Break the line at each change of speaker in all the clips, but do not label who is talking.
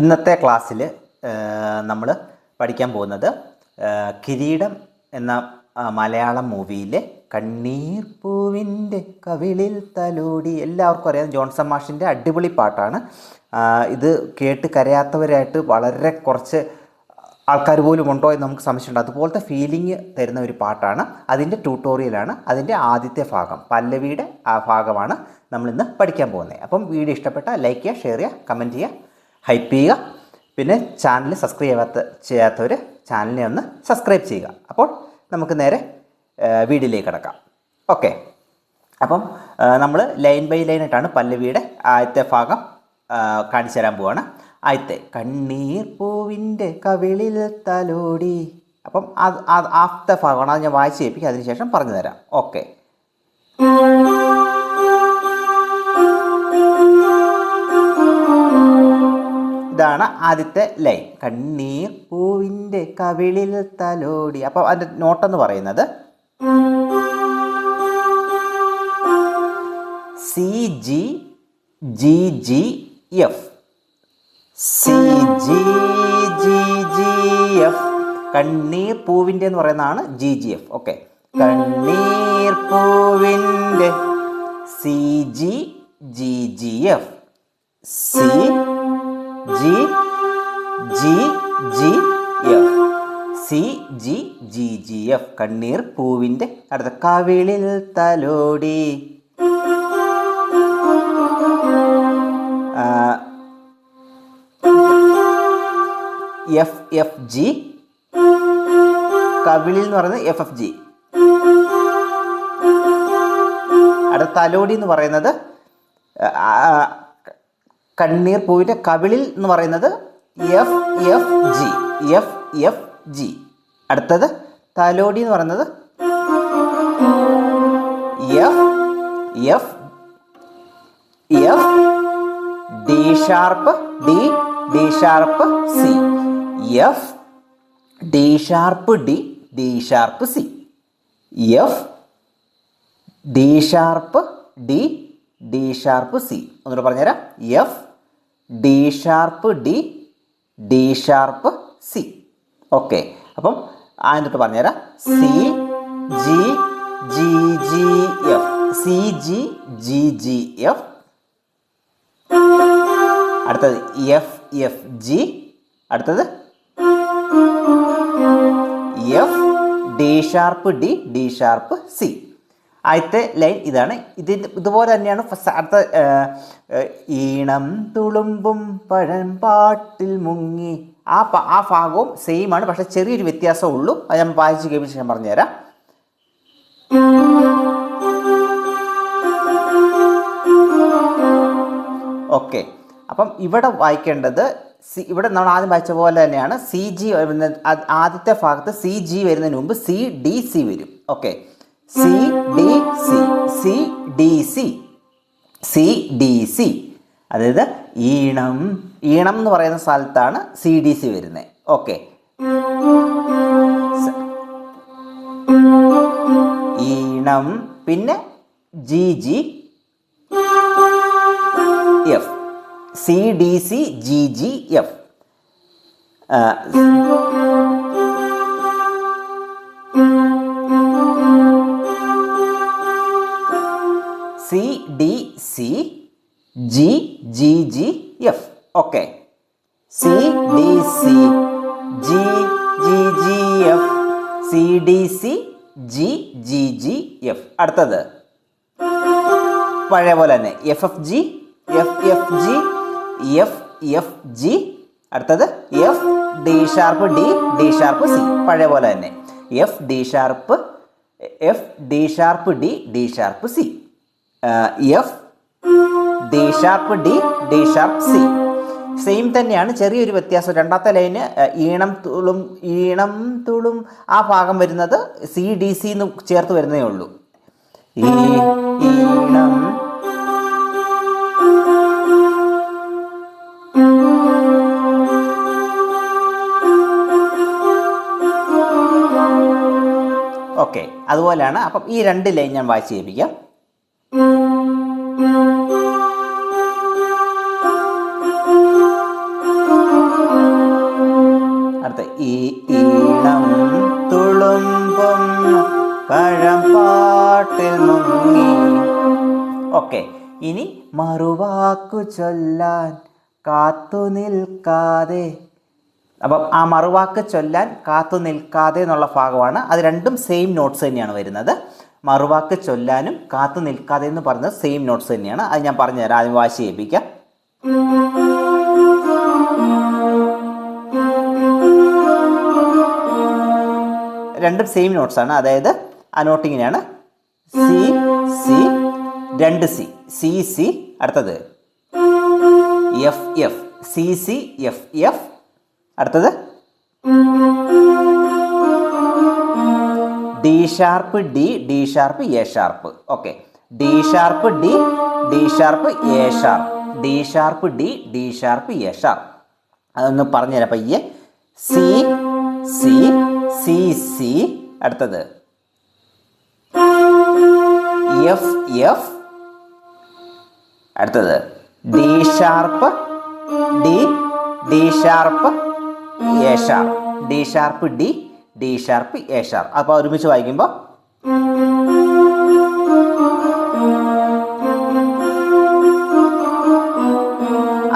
ഇന്നത്തെ ക്ലാസ്സിൽ നമ്മൾ പഠിക്കാൻ പോകുന്നത് കിരീടം എന്ന മലയാളം മൂവിയിലെ കണ്ണീർ പൂവിൻ്റെ കവിളിൽ തലോടി എല്ലാവർക്കും അറിയാം. ജോൺസൺ മാഷിൻ്റെ അടിപൊളി പാട്ടാണ്. ഇത് കേട്ട് കരയാത്തവരായിട്ട് വളരെ കുറച്ച് ആൾക്കാർ പോലും ഉണ്ടോ എന്ന് നമുക്ക് സംശയമുണ്ട്. അതുപോലത്തെ ഫീലിംഗ് തരുന്ന ഒരു പാട്ടാണ്. അതിൻ്റെ ട്യൂട്ടോറിയലാണ്. അതിൻ്റെ ആദ്യത്തെ ഭാഗം, പല്ലവിയുടെ ആ ഭാഗമാണ് നമ്മളിന്ന് പഠിക്കാൻ പോകുന്നത്. അപ്പം വീഡിയോ ഇഷ്ടപ്പെട്ടാൽ ലൈക്ക് ചെയ്യുക, ഷെയർ ചെയ്യുക, കമൻറ്റ് ചെയ്യുക, ഹൈപ്പ് ചെയ്യുക. പിന്നെ ചാനൽ സബ്സ്ക്രൈബ് ചെയ്യാത്തവർ ചാനലിനെ ഒന്ന് സബ്സ്ക്രൈബ് ചെയ്യുക. അപ്പോൾ നമുക്ക് നേരെ വീഡിയോയിലേക്ക് കിടക്കാം. ഓക്കെ, അപ്പം നമ്മൾ ലൈൻ ബൈ ലൈനായിട്ടാണ് പല്ലവിയുടെ ആദ്യത്തെ ഭാഗം കാണിച്ചു തരാൻ പോവാണ്. ആദ്യത്തെ കണ്ണീർ പൂവിൻ്റെ കവിളിൽ തലോടി. അപ്പം ആദ്യത്തെ ഭാഗമാണ്. അത് ഞാൻ വായിച്ച് കേൾപ്പിക്കുക, അതിനുശേഷം പറഞ്ഞു തരാം. ഓക്കെ, ഇതാണ് ആദ്യത്തെ ലൈൻ, കണ്ണീർ പൂവിൻ്റെ കവിളിൽ തലോടി. അപ്പോൾ അതിൻ്റെ നോട്ടെന്ന് പറയുന്നത് C G G G F. C G G G F. കണ്ണീർ പൂവിൻ്റെ എന്ന് പറയുന്നതാണ് ജി ജി എഫ്. ഓക്കെ, കണ്ണീർ പൂവിൻ്റെ C G G G F. C G G G F. C G G G F. കണ്ണീർ പൂവിൻ്റെ അടുത്ത കവിളിൽ തലോടി. F F G. കവിളിൽ എന്ന് പറയുന്നത് എഫ് എഫ് ജി. അടുത്ത തലോടി എന്ന് പറയുന്നത് കണ്ണീർ പൂവിൻ്റെ കവിളിൽ എന്ന് പറയുന്നത് F F G. F F G. അടുത്തത് തലോടി എന്ന് പറയുന്നത് F F F D sharp D D sharp C. F D sharp D D sharp C. F D sharp D D sharp C. ഒന്നുകൂടെ പറഞ്ഞുതരാം. F D sharp D D sharp C. Okay, അപ്പം ആദ്യമായിട്ട് പറഞ്ഞുതരാം. C G G G F. C G G G F. അടുത്തത് F F G. അടുത്തത് F D sharp D D sharp C. ആദ്യത്തെ line ഇതാണ്. ഇതുപോലെ തന്നെയാണ് അടുത്ത ഈണം തുളുമ്പും പഴംപാട്ടിൽ മുങ്ങി. ആ ഭാഗവും സെയിം ആണ്, പക്ഷെ ചെറിയൊരു വ്യത്യാസമേ ഉള്ളൂ. അത് ഞാൻ വായിച്ച് കേൾപ്പിച്ച് ഞാൻ പറഞ്ഞുതരാം. ഓക്കെ, അപ്പം ഇവിടെ വായിക്കേണ്ടത് ഇവിടെ നമ്മൾ ആദ്യം വായിച്ച പോലെ തന്നെയാണ്. സി ജി ആദ്യത്തെ ഭാഗത്ത് സി ജി വരുന്നതിന് മുമ്പ് സി ഡി സി വരും. Okay, C D C. C D C. C D C. അതായത് ഈണം എന്ന് പറയുന്ന സ്ഥലത്താണ് സി ഡി സി വരുന്നത്. ഓക്കെ, ഈണം പിന്നെ G G F. C D C G G F. C D C G G G F. Okay, C D C G G G F. C D C G G G F. അടുത്തത് പഴയ പോലെ തന്നെ F F G. F F G. F F G. അടുത്തത് F D sharp D D sharp C. പഴയ പോലെ തന്നെ F D sharp D D sharp C. F D sharp D D sharp C. Same തന്നെയാണ്, ചെറിയൊരു വ്യത്യാസം. രണ്ടാമത്തെ line ഈണം തുളും ആ ഭാഗം വരുന്നത് സി ഡി സി എന്ന് ചേർത്ത് വരുന്നേ ഉള്ളൂ. ഈണം ഓക്കെ, അതുപോലെയാണ്. അപ്പം ഈ രണ്ട് ലൈൻ ഞാൻ വായിച്ച് കേൾപ്പിക്കാം. ഈണം തുളുമ്പും പഴംപാട്ടിൽ മുങ്ങി. ഓക്കെ, ഇനി മറുവാക്കു ചൊല്ലാൻ കാത്തു നിൽക്കാതെ. അപ്പം ആ മറുവാക്ക് ചൊല്ലാൻ കാത്തു നിൽക്കാതെ എന്നുള്ള ഭാഗമാണ്. അത് രണ്ടും സെയിം നോട്ട്സ് തന്നെയാണ് വരുന്നത്. മറുവാക്ക് ചൊല്ലാനും കാത്തു നിൽക്കാതെ എന്ന് പറഞ്ഞത് സെയിം നോട്ട്സ് തന്നെയാണ്. അത് ഞാൻ പറഞ്ഞുതരാം. ആദ്യം വാശി കേൾപ്പിക്കാം. രണ്ടും സെയിം നോട്ട്സ് ആണ്. അതായത് ആ നോട്ടിങ്ങനെയാണ് സി സി, രണ്ട് സി, സി സി, അടുത്തത് F F, C C F F, അടുത്തത് D sharp D, D sharp A sharp. Okay, D sharp D, D sharp A sharp, D sharp D, D sharp A sharp. അതൊന്ന് പറഞ്ഞുതരാം പയ്യെ. C C, C C, അടുത്തത് F F, അടുത്തത് D sharp D, D sharp A sharp, D sharp D, D sharp A sharp. അപ്പോൾ ഒരുമിച്ച് വായിക്കുമ്പോൾ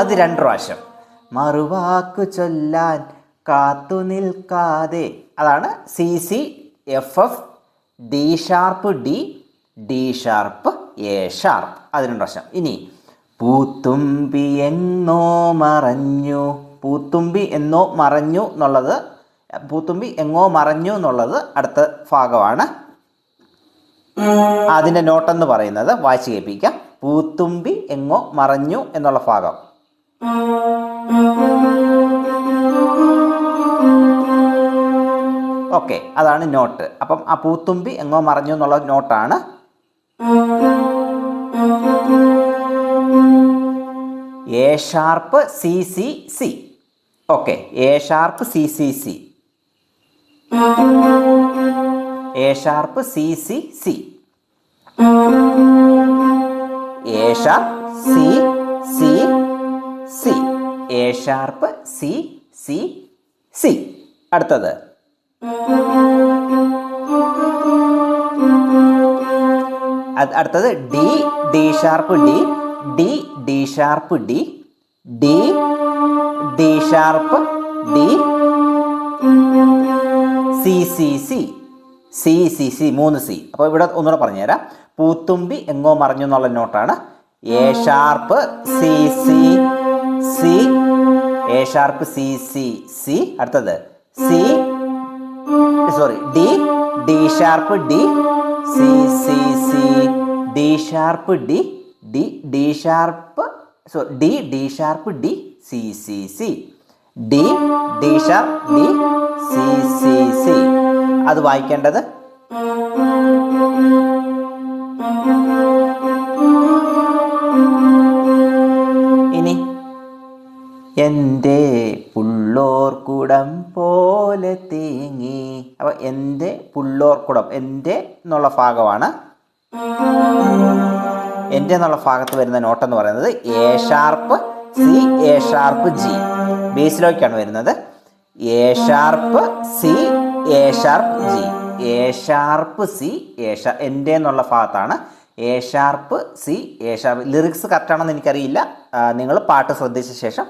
അത് രണ്ട് പ്രാവശ്യം. മറുവാക്കു ചൊല്ലാൻ കാത്തു നിൽക്കാതെ, അതാണ് C C F F, D sharp D, D sharp A sharp. അത് രണ്ട് പ്രാവശ്യം. ഇനി പൂത്തുമ്പി എന്നോ മറഞ്ഞു, പൂത്തുമ്പി എന്നോ മറഞ്ഞു എന്നുള്ളത്, പൂത്തുമ്പി എങ്ങോ മറഞ്ഞു എന്നുള്ളത് അടുത്ത ഭാഗമാണ്. അതിൻ്റെ നോട്ടെന്ന് പറയുന്നത് വായിച്ച് കേൾപ്പിക്കാം. പൂത്തുമ്പി എങ്ങോ മറഞ്ഞു എന്നുള്ള ഭാഗം. ഓക്കെ, അതാണ് നോട്ട്. അപ്പം ആ പൂത്തുമ്പി എങ്ങോ മറഞ്ഞു എന്നുള്ള നോട്ടാണ്. A sharp C C C. Okay, A sharp C C C, A sharp C C C, A sharp C C C, A sharp C C C. അടുത്തത് അടുത്തത് D, D sharp D, D, D sharp D, D, D sharp D, C C C, C C C, മൂന്ന് C. അപ്പോൾ ഇവിടെ ഒന്നുകൂടെ പറഞ്ഞുതരാം. പൂത്തുമ്പി എങ്ങോ മറഞ്ഞു എന്നുള്ള നോട്ടാണ്. A sharp C C C, A sharp C C C, അടുത്തത് C, sorry, D, D sharp D, C C C, D sharp D, D, D sharp, sorry, D, D sharp D, C C C, D, D sharp D, C C C. അത് വായിക്കേണ്ടത് ഇനി എൻ്റെ പുള്ളോർക്കുടം പോലെ തേങ്ങി. അപ്പോൾ എൻ്റെ പുള്ളോർക്കുടം, എൻ്റെ എന്നുള്ള ഭാഗമാണ്. എൻ്റെ എന്നുള്ള ഭാഗത്ത് വരുന്ന നോട്ടെന്ന് പറയുന്നത് A sharp C, A sharp G. ബേസിലേക്കാണ് വരുന്നത്. A sharp C, A sharp G, A sharp C, A sharp, എൻ്റെ എന്നുള്ള ഭാഗത്താണ്. A sharp C, A sharp. Lyrics കറക്റ്റാണെന്ന് എനിക്കറിയില്ല. നിങ്ങൾ പാട്ട് ശ്രദ്ധിച്ച ശേഷം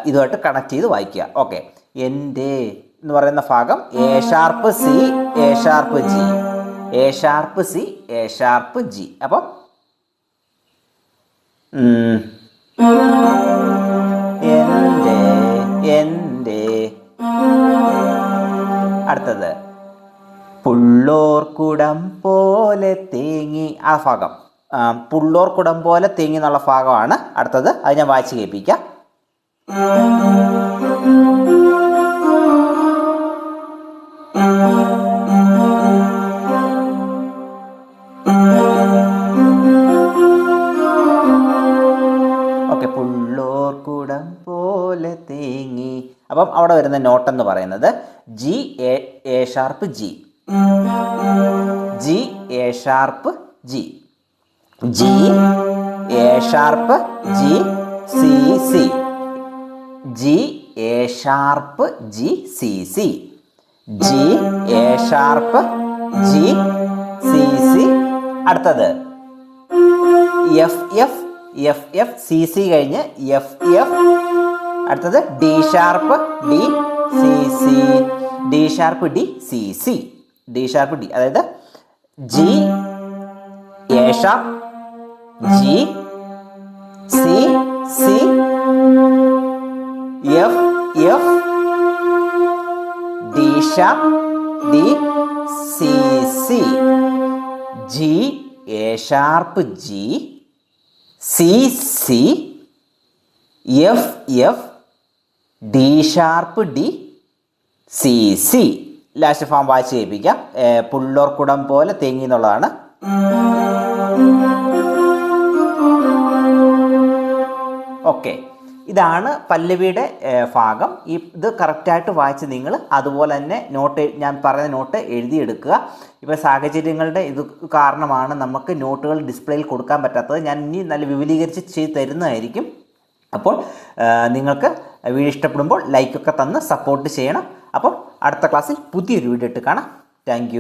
ഇതുമായിട്ട് കണക്ട് ചെയ്ത് വായിക്കുക. ഓക്കെ, എൻ്റെ എന്ന് പറയുന്ന ഭാഗം A sharp C, A sharp G, A sharp C, A sharp G. അപ്പം എൻ്റെ, എൻ്റെ, അടുത്തത് പുള്ളോർക്കുടം പോലെ തേങ്ങി. ആ ഭാഗം പുള്ളോർക്കുടം പോലെ തേങ്ങി എന്നുള്ള ഭാഗമാണ് അടുത്തത്. അത് ഞാൻ വായിച്ച് കേൾപ്പിക്കാം. ഓക്കെ, പുള്ളോർക്കുടം പോലെ തേങ്ങി. അപ്പം അവിടെ വരുന്ന നോട്ടെന്ന് പറയുന്നത് G, A sharp G, G, A sharp G, G, A sharp G, C C, G, A sharp G C C. G A sharp G C C. അടുത്തത് F F F F C C കഴിഞ്ഞ് F F. അടുത്തത് D sharp D C C. D sharp D C C. D sharp D, അതായത് G A sharp G C C F F D sharp D C C. G A sharp G C C F F D sharp D C C. Last form വായിച്ച് കേൾപ്പിക്കാം. പുള്ളോർക്കുടം പോലെ തേങ്ങി എന്നുള്ളതാണ്. Okay, ഇതാണ് പല്ലവിയുടെ ഭാഗം. ഇത് കറക്റ്റായിട്ട് വായിച്ച് നിങ്ങൾ അതുപോലെ തന്നെ നോട്ട്, ഞാൻ പറയുന്ന നോട്ട് എഴുതിയെടുക്കുക. ഇപ്പോൾ സാഹചര്യങ്ങളുടെ ഇത് കാരണമാണ് നമുക്ക് നോട്ടുകൾ ഡിസ്പ്ലേയിൽ കൊടുക്കാൻ പറ്റാത്തത്. ഞാൻ ഇനി നല്ല വിപുലീകരിച്ച് ചെയ്ത് തരുന്നതായിരിക്കും. അപ്പോൾ നിങ്ങൾക്ക് വീഡിയോ ഇഷ്ടപ്പെടുമ്പോൾ ലൈക്കൊക്കെ തന്ന് സപ്പോർട്ട് ചെയ്യണം. അപ്പോൾ അടുത്ത ക്ലാസ്സിൽ പുതിയൊരു വീഡിയോ ഇട്ട് കാണാം. താങ്ക്